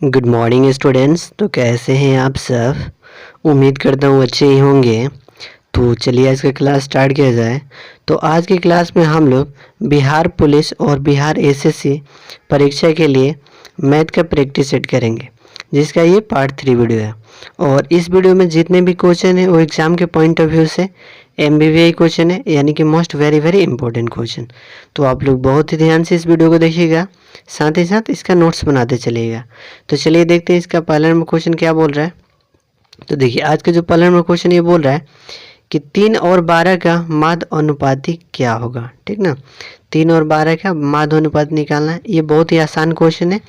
Good morning students. तो कैसे हैं आप सब? उम्मीद करता हूँ अच्छे ही होंगे। तो चलिए आज का क्लास स्टार्ट किया जाए। तो आज की क्लास में हम लोग बिहार पुलिस और बिहार एसएससी परीक्षा के लिए मैथ का प्रैक्टिस सेट करेंगे, जिसका ये पार्ट 3 वीडियो है। और इस वीडियो में जितने भी क्वेश्चन हैं वो एग्ज़ाम के पॉइंट ऑफ व्यू से MBVI क्वेश्चन है, यानी कि मोस्ट वेरी इंपॉर्टेंट क्वेश्चन। तो आप लोग बहुत ही ध्यान से इस वीडियो को देखिएगा, साथ ही साथ इसका नोट्स बनाते चलिएगा। तो चलिए देखते हैं इसका पहला नंबर क्वेश्चन क्या बोल रहा है। तो देखिए आज का जो पहला नंबर क्वेश्चन ये बोल रहा है कि 3 और 12 का माध्य अनुपाती क्या होगा। ठीक ना, 3 और 12 का माध्य अनुपात निकालना है। ये बहुत ही आसान क्वेश्चन है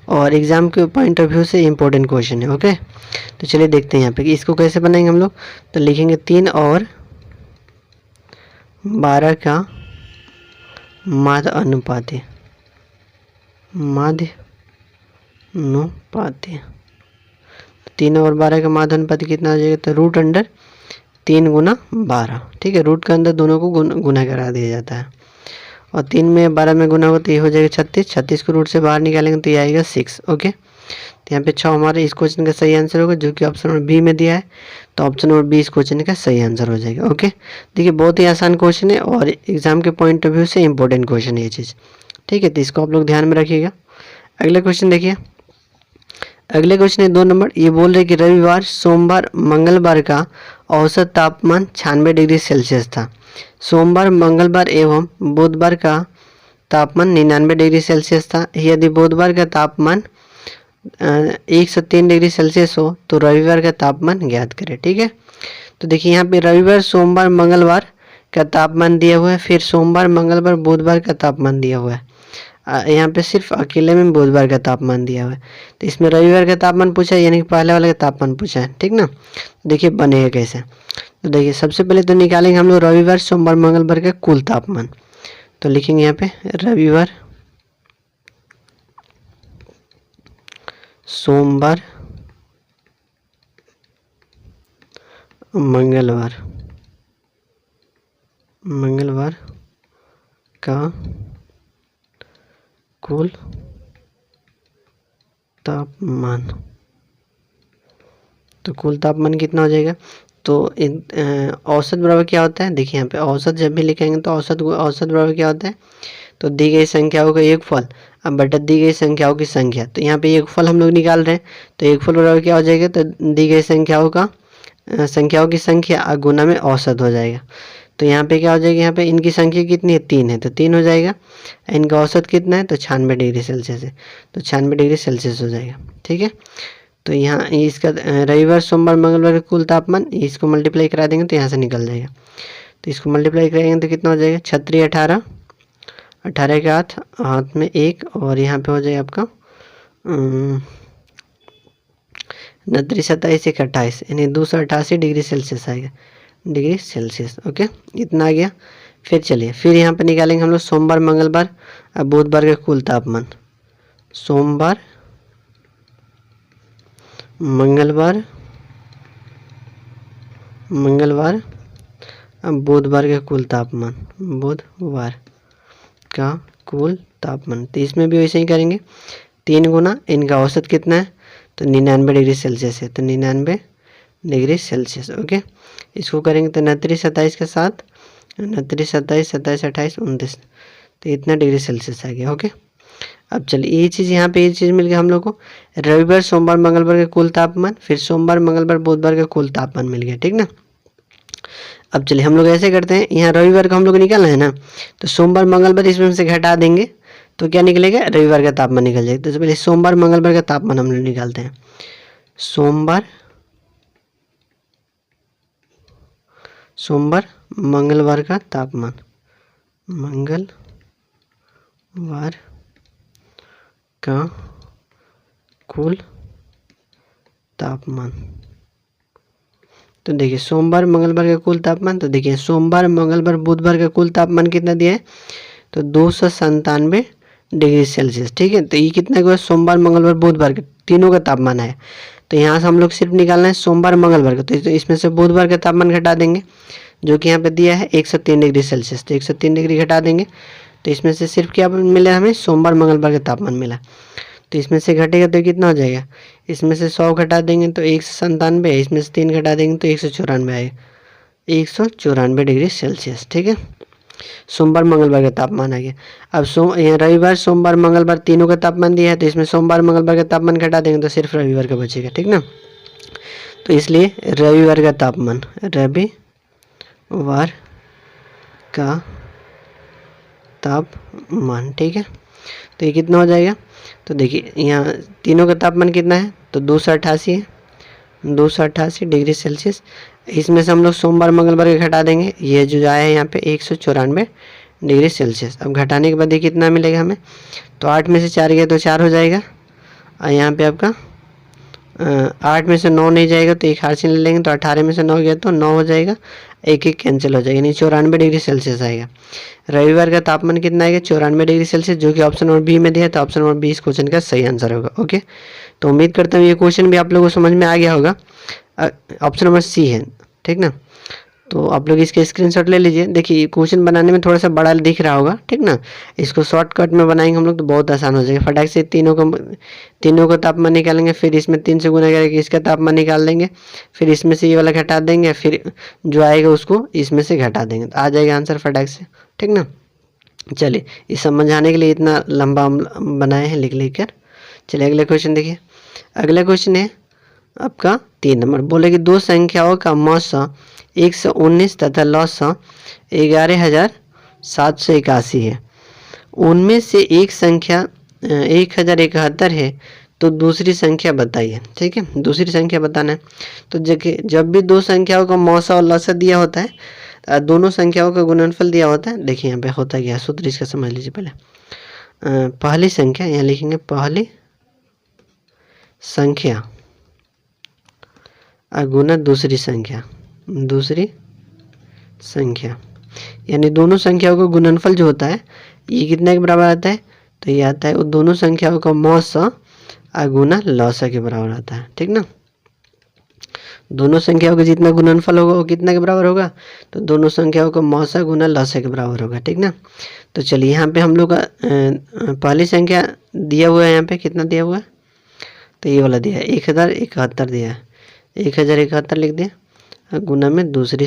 और एग्जाम के पॉइंट ऑफ व्यू से इम्पोर्टेंट क्वेश्चन है। ओके, तो चलिए देखते हैं यहाँ पे कि इसको कैसे बनाएंगे हम लोग। तो लिखेंगे 3 और 12 का माध्य अनुपाती, माध्य अनुपाती। 3 और 12 का माध्य अनुपाती कितना हो जाएगा? तो रूट अंडर 3 गुना 12। ठीक है, रूट के अंदर दोनों को गुना करा दिया जाता है और 3 में 12 में गुना होगा तो ये हो जाएगा 36। 36 को रूट से बाहर निकालेंगे तो ये आएगा 6। ओके, तो यहाँ पे 6 हमारे इस क्वेश्चन का सही आंसर होगा, जो कि ऑप्शन नंबर बी में दिया है। तो ऑप्शन नंबर बी इस क्वेश्चन का सही आंसर हो जाएगा। ओके, देखिए बहुत ही आसान क्वेश्चन है और एग्जाम के पॉइंट ऑफ व्यू से इंपॉर्टेंट क्वेश्चन है ये चीज़। ठीक है, तो इसको आप लोग ध्यान में रखिएगा। अगला क्वेश्चन देखिए, अगले क्वेश्चन है 2 नंबर। ये बोल रहे कि रविवार, सोमवार, मंगलवार का औसत तापमान 96 डिग्री सेल्सियस था। सोमवार, मंगलवार एवं बुधवार का तापमान 99 डिग्री सेल्सियस था। यदि बुधवार का तापमान 103 डिग्री सेल्सियस हो तो रविवार का तापमान ज्ञात करें। ठीक है, तो देखिए यहाँ पे रविवार, सोमवार, मंगलवार का तापमान दिया हुआ है, फिर सोमवार, मंगलवार, बुधवार का तापमान दिया हुआ है। यहाँ पे सिर्फ अकेले में बुधवार का तापमान दिया हुआ है। तो इसमें रविवार का तापमान पूछा है, यानी कि पहले वाले का तापमान पूछा है। ठीक ना, देखिए बनेगा कैसे। तो देखिए सबसे पहले तो निकालेंगे हम लोग रविवार, सोमवार, मंगलवार का कुल तापमान। तो लिखेंगे यहाँ पे रविवार, सोमवार, मंगलवार का कुल तापमान। तो कुल तापमान कितना हो जाएगा? तो औसत बराबर क्या होता है? देखिए यहाँ पे औसत जब भी लिखेंगे तो औसत बराबर क्या होता है? तो दी गई संख्याओं का योगफल अब बटा दी गई संख्याओं की संख्या। तो यहाँ पे योगफल हम लोग निकाल रहे हैं, तो योगफल बराबर क्या हो जाएगा? तो दी गई संख्याओं की संख्या गुना में औसत हो जाएगा। तो यहाँ पे क्या हो जाएगा? यहाँ पे इनकी संख्या कितनी है? 3 है, तो 3 हो जाएगा। इनका औसत कितना है? तो 96 डिग्री सेल्सियस है, तो 96 डिग्री सेल्सियस हो जाएगा। ठीक है, तो यहाँ इसका रविवार, सोमवार, मंगलवार का कुल तापमान, इसको मल्टीप्लाई करा देंगे तो यहाँ से निकल जाएगा। तो इसको मल्टीप्लाई करेंगे तो कितना हो जाएगा? 36 18, 18 के हाथ में 1 और यहाँ पे हो जाएगा आपका 29 27 1 28, यानी 288 डिग्री सेल्सियस आएगा, डिग्री सेल्सियस। ओके, इतना आ गया। फिर चलिए फिर यहाँ पे निकालेंगे हम लोग सोमवार, मंगलवार और बुधवार का कुल तापमान। सोमवार, मंगलवार अब बुधवार का कुल तापमान, बुधवार का कुल तापमान। तो इसमें भी वैसे ही करेंगे, 3 गुना इनका औसत कितना है? तो 99 डिग्री सेल्सियस है, तो 99 डिग्री सेल्सियस। ओके, इसको करेंगे तो 29 27 के साथ 29 27 27 28 29, तो इतना डिग्री सेल्सियस आ गया। ओके, अब चलिए ये चीज़ यहाँ पे ये चीज़ मिल गया हम लोग को, रविवार, सोमवार, मंगलवार का कुल तापमान, फिर सोमवार, मंगलवार, बुधवार का कुल तापमान मिल गया। ठीक ना, अब चलिए हम लोग ऐसे करते हैं, यहाँ रविवार का हम लोग निकालना है ना, तो सोमवार, मंगलवार इसमें से घटा देंगे तो क्या निकलेगा? रविवार का तापमान निकल जाएगा। तो पहले सोमवार, मंगलवार का तापमान हम लोग निकालते हैं। सोमवार, मंगलवार का तापमान, मंगलवार का कुल तापमान। तो देखिए सोमवार, मंगलवार का कुल तापमान, तो देखिए सोमवार, मंगलवार, बुधवार का कुल तापमान कितना दिया है? तो 297 डिग्री सेल्सियस। ठीक है, तो ये कितना हुआ? सोमवार, मंगलवार, बुधवार का तीनों का तापमान है। तो यहाँ से हम लोग सिर्फ निकालना है सोमवार, मंगलवार का, तो इसमें से बुधवार का तापमान घटा देंगे, जो कि यहाँ पे दिया है 103 डिग्री सेल्सियस। तो 103 डिग्री घटा देंगे तो इसमें से सिर्फ क्या मिला? हमें सोमवार, मंगलवार का तापमान मिला। तो इसमें से घटेगा तो कितना हो जाएगा, इसमें से 100 घटा देंगे तो 197 है, इसमें से 3 घटा देंगे तो 194 आएगा, 194 डिग्री सेल्सियस। ठीक है, सोमवार मंगलवार का तापमान आ गया। अब यहाँ रविवार सोमवार मंगलवार तीनों का तापमान दिया है, तो इसमें सोमवार मंगलवार का तापमान घटा देंगे तो सिर्फ रविवार का बचेगा। ठीक ना, तो इसलिए रविवार का तापमान, रविवार का तापमान, ठीक है, तो ये कितना हो जाएगा, तो देखिए यहाँ तीनों का तापमान कितना है, तो 288 है, 288 डिग्री सेल्सियस। इसमें से हम लोग सोमवार मंगलवार के घटा देंगे, ये जो आया है यहाँ पे 194 डिग्री सेल्सियस। अब घटाने के बाद ये कितना मिलेगा हमें, तो 8 में से 4 गया तो 4 हो जाएगा, और यहाँ पे आपका 8 में से 9 नहीं जाएगा तो एक हार ले लेंगे, तो 18 में से 9 गया तो 9 हो जाएगा, एक कैंसिल हो जाएगा, यानी 94 डिग्री सेल्सियस आएगा। रविवार का तापमान कितना आएगा, 94 डिग्री सेल्सियस, जो कि ऑप्शन नंबर बी में दिया है, तो ऑप्शन नंबर बी इस क्वेश्चन का सही आंसर होगा। ओके, तो उम्मीद करता हूँ ये क्वेश्चन भी आप लोगों को समझ में आ गया होगा। ऑप्शन नंबर सी है, ठीक ना, तो आप लोग इसके स्क्रीनशॉट ले लीजिए। देखिए क्वेश्चन बनाने में थोड़ा सा बड़ा दिख रहा होगा, ठीक ना, इसको शॉर्टकट में बनाएंगे हम लोग तो बहुत आसान हो जाएगा। फटाक से तीनों को तापमान निकालेंगे, फिर इसमें 3 से गुना करके इसका तापमान निकाल देंगे, फिर इसमें से ये वाला घटा देंगे, फिर जो आएगा उसको इसमें से घटा देंगे, तो आ जाएगा आंसर फटाक से। ठीक ना, चलिए इस समझाने के लिए इतना लंबा बनाए हैं लिख कर। चलिए अगले क्वेश्चन देखिए। अगला क्वेश्चन है आपका 3 नंबर। बोले कि दो संख्याओं का मौसा 119 तथा लौसा 11,781 है, उनमें से एक संख्या 1071 है, तो दूसरी संख्या बताइए। ठीक है, दूसरी संख्या बताना है। तो जब भी दो संख्याओं का मौसा और लौसा दिया होता है, दोनों संख्याओं का गुणनफल दिया होता है। देखिए यहाँ पे होता क्या है, सूत्र इसका समझ लीजिए पहले। पहली संख्या यहाँ लिखेंगे, पहली संख्या गुना दूसरी संख्या, यानी दोनों संख्याओं का गुणनफल जो होता है ये कितने के बराबर आता है, तो ये आता है वो दोनों संख्याओं का मौसा गुना लौसा के बराबर आता है। ठीक ना, दोनों संख्याओं का जितना गुणनफल होगा वो कितना के बराबर होगा, तो दोनों संख्याओं का मौसा गुना लौसा के बराबर होगा। ठीक ना, तो चलिए यहाँ पे हम लोग का पहली संख्या दिया हुआ है, यहाँ पे कितना दिया हुआ है, तो ये वाला दिया है 1071 दिया है, 1071 लिख दिया, गुना में दूसरी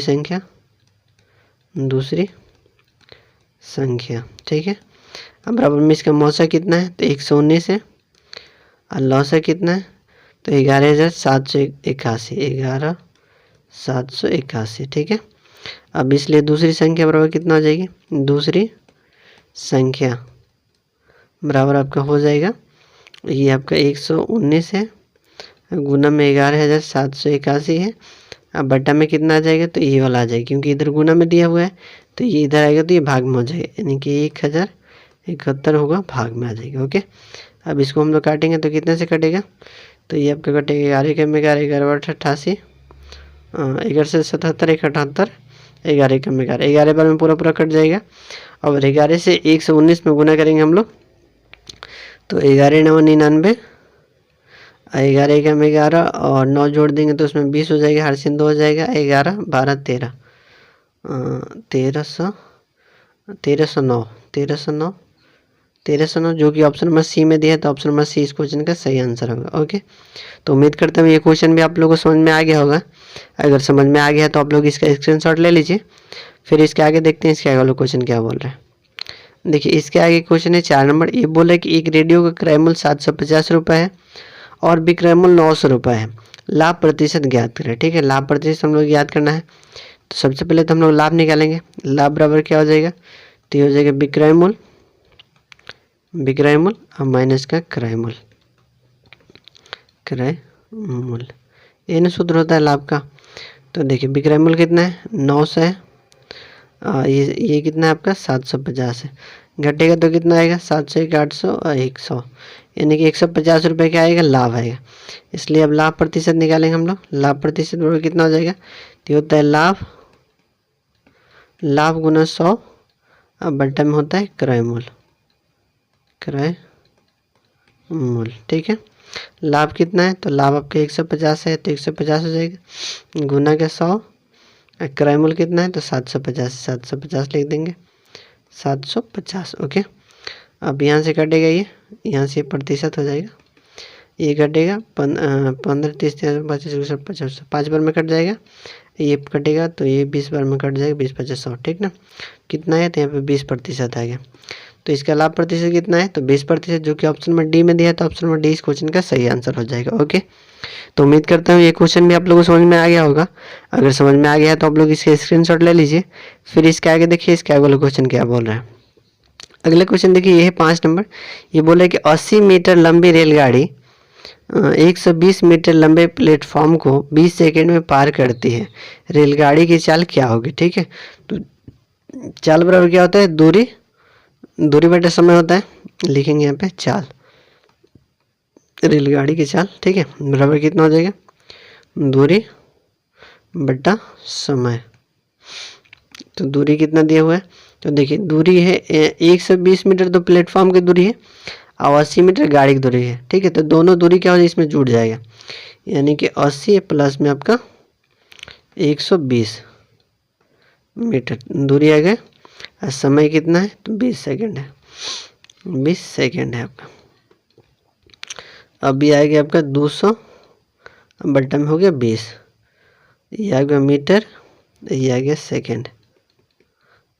संख्या, ठीक है। अब बराबर में इसका मौसा कितना है, तो 119 है, और लौसा कितना है, तो 11,781, ठीक है। अब इसलिए दूसरी संख्या बराबर कितना हो जाएगी, दूसरी संख्या बराबर आपका हो जाएगा, ये आपका 119 है, गुना में 11,781 है, अब बट्टा में कितना आ जाएगा, तो ये वाला आ जाएगा, क्योंकि इधर गुना में दिया हुआ है, तो ये इधर आएगा तो ये भाग में हो जाएगा, यानी कि 1071 होगा, भाग में आ जाएगा। ओके, अब इसको हम लोग काटेंगे तो कितने से कटेगा, तो ये आपका कटेगा 11 कम 11, 11 88, 11 से 77, 178, 11 कम 11, 11 बार में पूरा कट जाएगा। और 11 से 119 में गुना करेंगे हम लोग, तो 11 9 99, 11 कम 11 और 9 जोड़ देंगे तो उसमें 20 हो जाएगा, हर सिंध 2 हो जाएगा, 11 12 13, 1309, जो कि ऑप्शन नंबर सी में दिया है, तो ऑप्शन नंबर सी इस क्वेश्चन का सही आंसर होगा। ओके, तो उम्मीद करता हूँ ये क्वेश्चन भी आप लोगों को समझ में आ गया होगा। अगर समझ में आ गया तो आप लोग इसका स्क्रीनशॉट ले लीजिए। फिर इसके आगे देखते हैं इसके आगे वाला क्वेश्चन क्या बोल रहा है। देखिए इसके आगे क्वेश्चन है 4 नंबर। ये बोला कि एक रेडियो का क्रय मूल्य 750 रुपये है और विक्रय मूल्य 900 रुपये है, लाभ प्रतिशत ज्ञात करें। ठीक है, लाभ प्रतिशत हम लोग याद करना है। तो सबसे पहले तो हम लोग लाभ निकालेंगे। लाभ बराबर क्या हो जाएगा, तो ये हो जाएगा विक्रय मूल्य और माइनस का क्रय मूल्य, ये ना सूत्र होता है लाभ का। तो देखिए विक्रय मूल्य कितना है, 900 है, ये कितना है आपका 750 है, घटेगा तो कितना आएगा 700 1 800 और 100, यानी कि 150 रुपये क्या आएगा, लाभ आएगा। इसलिए अब लाभ प्रतिशत निकालेंगे हम लोग। लाभ प्रतिशत बराबर कितना हो जाएगा, तो होता है लाभ गुना 100, अब बट्टा में होता है क्रय मूल्य। ठीक है, लाभ कितना है, तो लाभ आपका 150 है, तो 150 हो जाएगा, गुना का 100, क्रय मूल्य कितना है, तो 750 लिख देंगे, 750। ओके, अब यहाँ से कटेगा ये, यहाँ से प्रतिशत हो जाएगा, ये कटेगा 15 30 25 50 5 बार में कट जाएगा, ये कटेगा तो ये 20 बार में कट जाएगा, 20 50 100, ठीक ना। कितना है तो यहाँ पे 20% आ गया। तो इसका लाभ प्रतिशत कितना है तो 20%, जो कि ऑप्शन नंबर डी में दिया है, तो ऑप्शन नंबर डी इस क्वेश्चन का सही आंसर हो जाएगा। ओके, तो उम्मीद करता हूँ ये क्वेश्चन भी आप लोगों को समझ में आ गया होगा। अगर समझ में आ गया है तो आप लोग इसके स्क्रीनशॉट ले लीजिए, फिर इसके आगे देखिए इसके आगे वाला क्वेश्चन क्या बोल रहा है। अगला क्वेश्चन देखिए, ये है 5 नंबर। ये बोला कि 80 मीटर लंबी रेलगाड़ी 120 मीटर लंबे प्लेटफॉर्म को 20 सेकंड में पार करती है, रेलगाड़ी की चाल क्या होगी। ठीक है, तो चाल बराबर क्या होता है, दूरी बटे समय होता है, लिखेंगे यहाँ पे चाल, रेलगाड़ी की चाल। ठीक है, बराबर कितना हो जाएगा, दूरी बटा समय। तो दूरी कितना दिया हुआ है, तो देखिए दूरी है 120 मीटर तो प्लेटफॉर्म की दूरी है, और 80 मीटर गाड़ी की दूरी है। ठीक है, तो दोनों दूरी क्या हो जाए, इसमें जुड़ जाएगा, यानी कि 80 प्लस में आपका 120 मीटर दूरी आ गया, और समय कितना है तो 20 सेकंड है, 20 सेकंड है आपका। अब ये आ गया आपका 200 बट्टा में हो गया 20, ये आ गया मीटर, ये आ गया सेकंड,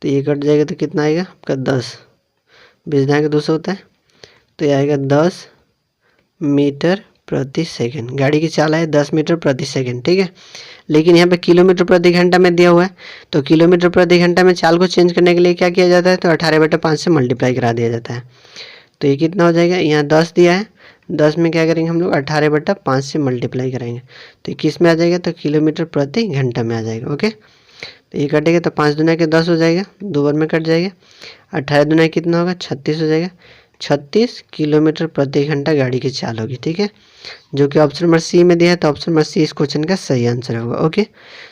तो ये कट जाएगा तो कितना आएगा आपका 10, 20 जाएगा 200 होता है, तो ये आएगा 10 मीटर प्रति सेकंड। गाड़ी की चाल है 10 मीटर प्रति सेकंड। ठीक है, लेकिन यहाँ पे किलोमीटर प्रति घंटा में दिया हुआ है, तो किलोमीटर प्रति घंटा में चाल को चेंज करने के लिए क्या किया जाता है, तो 18/5 से मल्टीप्लाई करा दिया जाता है। तो ये कितना हो जाएगा, यहाँ 10 दिया है, 10 में क्या करेंगे हम लोग 18/5 से मल्टीप्लाई करेंगे, तो ये किस में आ जाएगा, तो किलोमीटर प्रति घंटा में आ जाएगा। ओके, तो ये कटेगा तो 5 दूना के 10 हो जाएगा, 2 बार में कट जाएगा, 18 दूना कितना होगा 36 हो जाएगा, 36 किलोमीटर प्रति घंटा गाड़ी की चाल होगी। ठीक है, जो कि ऑप्शन नंबर सी में दिया है, तो ऑप्शन नंबर सी इस क्वेश्चन का सही आंसर होगा। ओके,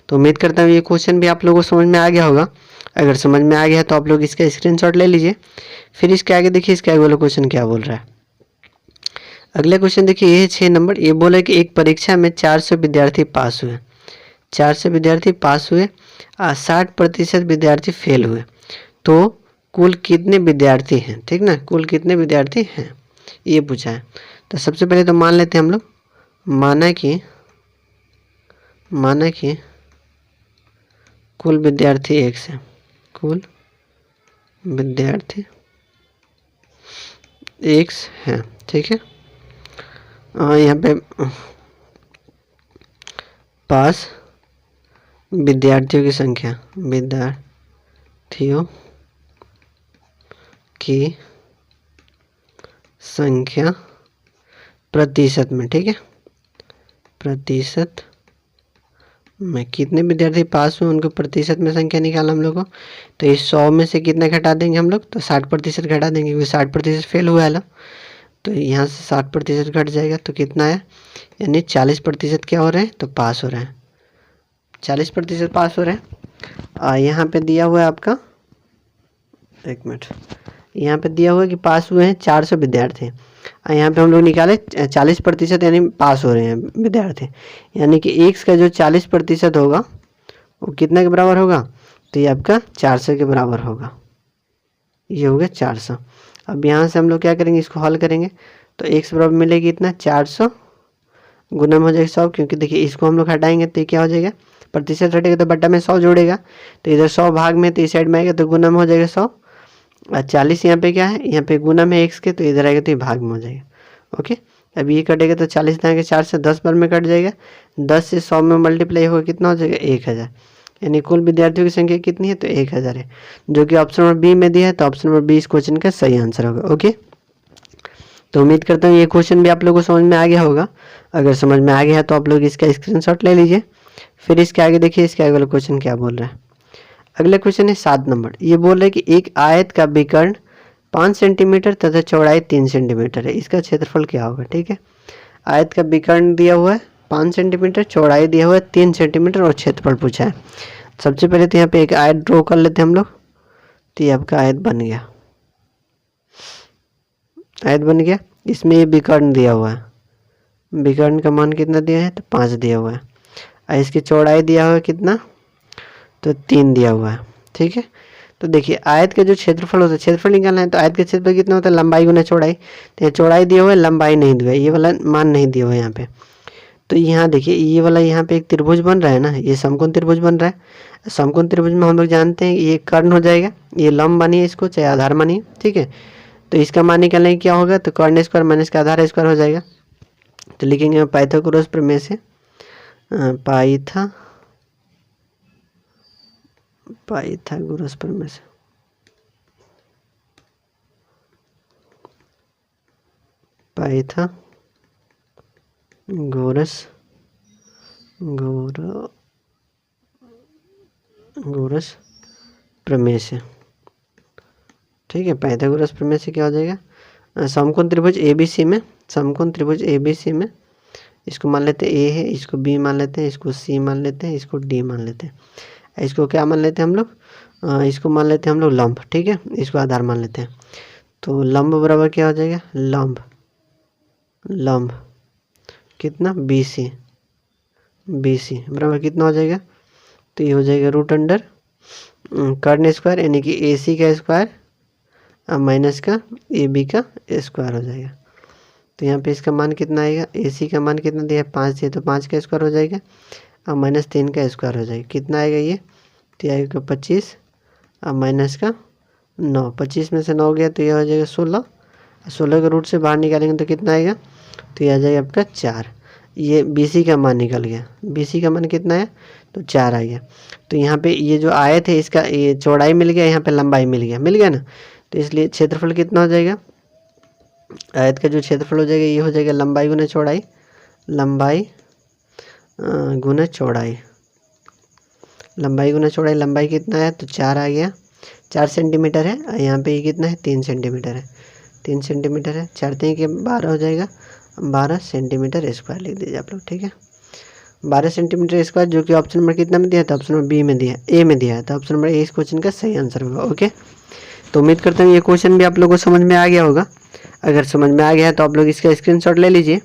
तो उम्मीद करता हूँ ये क्वेश्चन भी आप लोगों को समझ में आ गया होगा। अगर समझ में आ गया है तो आप लोग इसका स्क्रीनशॉट ले लीजिए, फिर इसके आगे देखिए इसके आगे वाला क्वेश्चन क्या बोल रहा है। अगला क्वेश्चन देखिए, ये 6 नंबर। ये बोला कि एक परीक्षा में 400 विद्यार्थी पास हुए, 400 विद्यार्थी पास हुए और 60% विद्यार्थी फेल हुए, तो कुल कितने विद्यार्थी हैं। ठीक ना, कुल कितने विद्यार्थी हैं ये पूछा है। तो सबसे पहले तो मान लेते हैं हम लोग, माना कि कुल विद्यार्थी 1 से, कुल विद्यार्थी 1 हैं। ठीक है, यहाँ पे पास विद्यार्थियों की संख्या, विद्यार्थियों की संख्या प्रतिशत में। ठीक है, प्रतिशत में कितने विद्यार्थी पास हुए उनको प्रतिशत में संख्या निकाला हम लोग को। तो इस 100 में से कितना घटा देंगे हम लोग, तो 60% घटा देंगे, क्योंकि 60% फेल हुआ है। तो यहाँ से 60% घट जाएगा तो कितना है, यानी 40% क्या हो रहे हैं, तो पास हो रहे हैं, 40% पास हो रहे हैं। यहाँ पे दिया हुआ है आपका, एक मिनट, यहाँ पे दिया हुआ है कि पास हुए हैं 400 विद्यार्थी, यहाँ पे हम लोग निकाले 40%, यानी पास हो रहे हैं विद्यार्थी, यानी कि x का जो 40% होगा वो कितना के बराबर होगा, तो ये आपका 400 के बराबर होगा, ये हो गया 400। अब यहाँ से हम लोग क्या करेंगे, इसको हल करेंगे, तो x बराबर मिलेगी इतना 400 गुना में हो जाएगा 100, क्योंकि देखिए इसको हम लोग हटाएंगे तो क्या हो जाएगा, प्रतिशत हटेगा तो बट्टा में 100 जोड़ेगा, तो इधर 100 भाग में, तो इस साइड में आएगा तो गुना में हो जाएगा 100, और 40 यहाँ पे क्या है, यहाँ पे गुना में x के, तो इधर आएगा तो ये भाग में हो जाएगा। ओके, अब ये कटेगा तो 40 जाएगा 4 से 10 बार में कट जाएगा, 10 से 100 में मल्टीप्लाई होगा, कितना हो जाएगा 1000, यानी कुल विद्यार्थियों की संख्या कितनी है, तो 1000 है, जो कि ऑप्शन नंबर बी में दिया है, तो ऑप्शन नंबर बी इस क्वेश्चन का सही आंसर होगा। ओके, तो उम्मीद करता हूँ ये क्वेश्चन भी आप लोगों को समझ में आ गया होगा। अगर समझ में आ गया है तो आप लोग इसका स्क्रीनशॉट ले लीजिए, फिर इसके आगे देखिए इसके आगे वाला क्वेश्चन क्या बोल रहा है। अगला क्वेश्चन है 7 नंबर। ये बोल रहा है कि एक आयत का विकर्ण 5 सेंटीमीटर तथा चौड़ाई 3 सेंटीमीटर है, इसका क्षेत्रफल क्या होगा। ठीक है, आयत का विकर्ण दिया हुआ है 5 सेंटीमीटर, चौड़ाई दिया हुआ है 3 सेंटीमीटर और क्षेत्रफल पूछा है। सबसे पहले तो यहाँ पे एक आयत ड्रॉ कर लेते हैं हम लोग, तो ये आपका आयत बन गया, आयत बन गया। इसमें ये विकर्ण दिया हुआ है, विकर्ण का मान कितना दिया है, तो 5 दिया हुआ है, और इसकी चौड़ाई दिया हुआ है कितना, तो 3 दिया हुआ है। ठीक है, तो देखिए आयत का जो क्षेत्रफल होता है, क्षेत्रफल निकालना है तो आयत का क्षेत्रफल कितना होता है, लंबाई गुना चौड़ाई। तो चौड़ाई दिया हुआ है, लंबाई नहीं दिया है, ये वाला मान नहीं दिया हुआ है यहाँ पे। तो यहाँ देखिए ये वाला यहाँ पे एक त्रिभुज बन रहा है ना, ये समकोण त्रिभुज बन रहा है। समकोण त्रिभुज में हम लोग जानते हैं ये कर्ण हो जाएगा, ये लंब मानिए इसको, चाहे आधार मानिए, ठीक है। तो इसका मान निकालने क्या होगा, तो कर्ण स्क्वायर माइनस का आधार स्क्वायर हो जाएगा। तो लिखेंगे पाइथागोरस प्रमेय से, पाइथागोरस प्रमेय से गोरस प्रमेय से, ठीक है। पाइथागोरस प्रमेय से क्या हो जाएगा, समकोण त्रिभुज ABC में, समकोण त्रिभुज ABC में इसको मान लेते हैं A है, इसको B मान लेते हैं, इसको C मान लेते हैं, इसको D मान लेते हैं, इसको क्या मान लेते हैं हम लोग, इसको मान लेते हैं हम लोग लंब, ठीक है। इसको आधार मान लेते हैं। तो लंब बराबर क्या हो जाएगा, लंब कितना BC बराबर कितना हो जाएगा, तो ये हो जाएगा रूट अंडर कर्ण स्क्वायर यानी कि AC का स्क्वायर माइनस का AB का स्क्वायर हो जाएगा। तो यहाँ पे इसका मान कितना आएगा, AC का मान कितना दिया है 5 दिया, तो 5 का स्क्वायर हो जाएगा और माइनस 3 का स्क्वायर हो जाएगा, कितना आएगा ये, तो आएगा 25 और माइनस का 9, 25 में से 9 गया तो ये हो जाएगा 16, 16 के रूट से बाहर निकालेंगे तो कितना आएगा, तो ये आ जाएगा आपका 4। ये BC का मान निकल गया, BC का मान कितना है, तो 4 आ गया। तो यहाँ पे ये जो आयत है इसका ये चौड़ाई मिल गया, यहाँ पे लंबाई मिल गया ना। तो इसलिए क्षेत्रफल कितना हो जाएगा, आयत का जो क्षेत्रफल हो जाएगा ये हो जाएगा लंबाई गुना चौड़ाई, लंबाई गुना चौड़ाई, लंबाई कितना है, तो 4 आ गया, 4 सेंटीमीटर है। और यहाँ पे ये कितना है, 3 सेंटीमीटर है, 3 सेंटीमीटर है, 4 3 के 12 हो जाएगा, 12 सेंटीमीटर स्क्वायर लिख दीजिए आप लोग, ठीक है। 12 सेंटीमीटर स्क्वायर जो कि ऑप्शन नंबर कितना में दिया था, ऑप्शन नंबर B में दिया, A में दिया है, तो ऑप्शन नंबर A इस क्वेश्चन का सही आंसर होगा। ओके, तो उम्मीद करता हूँ ये क्वेश्चन भी आप लोगों को समझ में आ गया होगा। अगर समझ में आ गया है तो आप लोग इसका स्क्रीनशॉट ले लीजिए।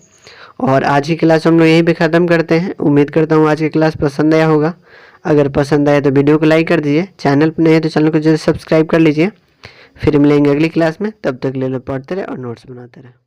और आज की क्लास हम लोग यहीं पे ख़त्म करते हैं। उम्मीद करता हूँ आज की क्लास पसंद आया होगा। अगर पसंद आया तो वीडियो को लाइक कर दीजिए, चैनल पर नहीं है तो चैनल को जरूर सब्सक्राइब कर लीजिए। फिर मिलेंगे अगली क्लास में, तब तक ले लो पढ़ते रहे और नोट्स बनाते रहे।